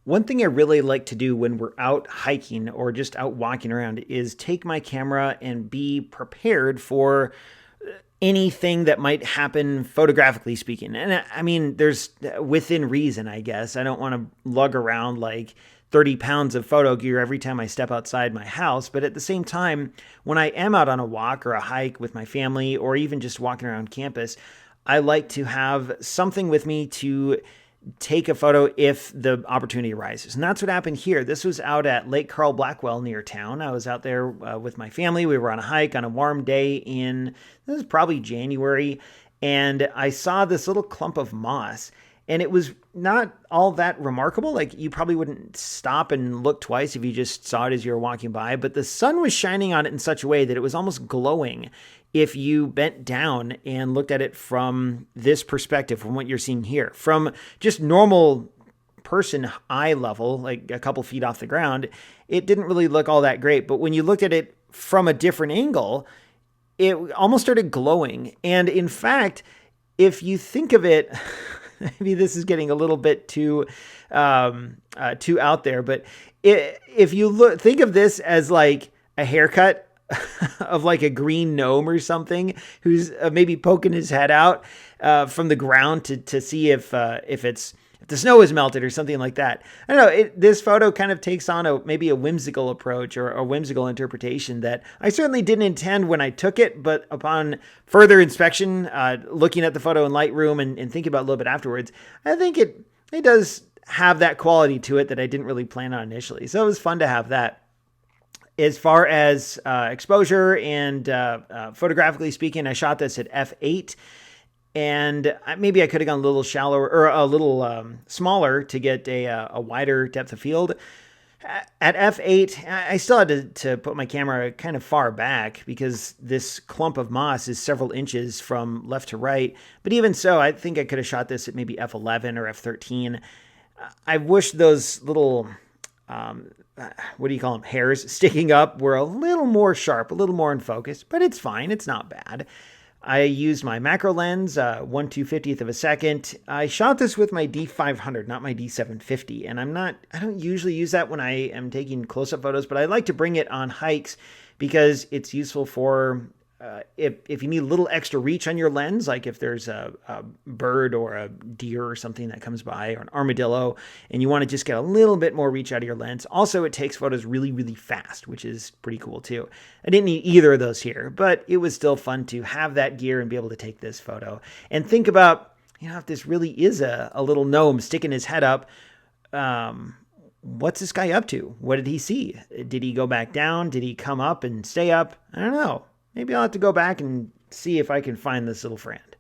One thing I really like to do when we're out hiking or just out walking around is take my camera and be prepared for anything that might happen photographically speaking. And I mean, there's within reason, I guess. I don't want to lug around like 30 pounds of photo gear every time I step outside my house. But at the same time, when I am out on a walk or a hike with my family or even just walking around campus, I like to have something with me to take a photo if the opportunity arises. And that's what happened here. This was out at Lake Carl Blackwell near town. I was out there with my family. We were on a hike on a warm day this was probably January, and I saw this little clump of moss. And it was not all that remarkable. Like, you probably wouldn't stop and look twice if you just saw it as you were walking by. But the sun was shining on it in such a way that it was almost glowing if you bent down and looked at it from this perspective, from what you're seeing here. From just normal person eye level, like a couple feet off the ground, it didn't really look all that great. But when you looked at it from a different angle, it almost started glowing. And in fact, if you think of it... Maybe this is getting a little bit too out there, but if you think of this as like a haircut of like a green gnome or something who's maybe poking his head out from the ground to see if the snow is melted or something like that. I don't know. This photo kind of takes on maybe a whimsical approach or a whimsical interpretation that I certainly didn't intend when I took it, but upon further inspection, looking at the photo in Lightroom and thinking about it a little bit afterwards, I think it does have that quality to it that I didn't really plan on initially. So it was fun to have that. As far as exposure and photographically speaking, I shot this at f8. And maybe I could have gone a little shallower or a little smaller to get a wider depth of field. At f8, I still had to put my camera kind of far back because this clump of moss is several inches from left to right. But even so, I think I could have shot this at maybe f11 or f13. I wish those little, what do you call them, hairs sticking up were a little more sharp, a little more in focus. But it's fine. It's not bad. I used my macro lens, 1/250th of a second. I shot this with my D500, not my D750. And I don't usually use that when I am taking close-up photos, but I like to bring it on hikes because it's useful for if you need a little extra reach on your lens, like if there's a bird or a deer or something that comes by, or an armadillo, and you want to just get a little bit more reach out of your lens. Also, it takes photos really, really fast, which is pretty cool too. I didn't need either of those here, but it was still fun to have that gear and be able to take this photo. And think about, if this really is a little gnome sticking his head up, what's this guy up to? What did he see? Did he go back down? Did he come up and stay up? I don't know. Maybe I'll have to go back and see if I can find this little friend.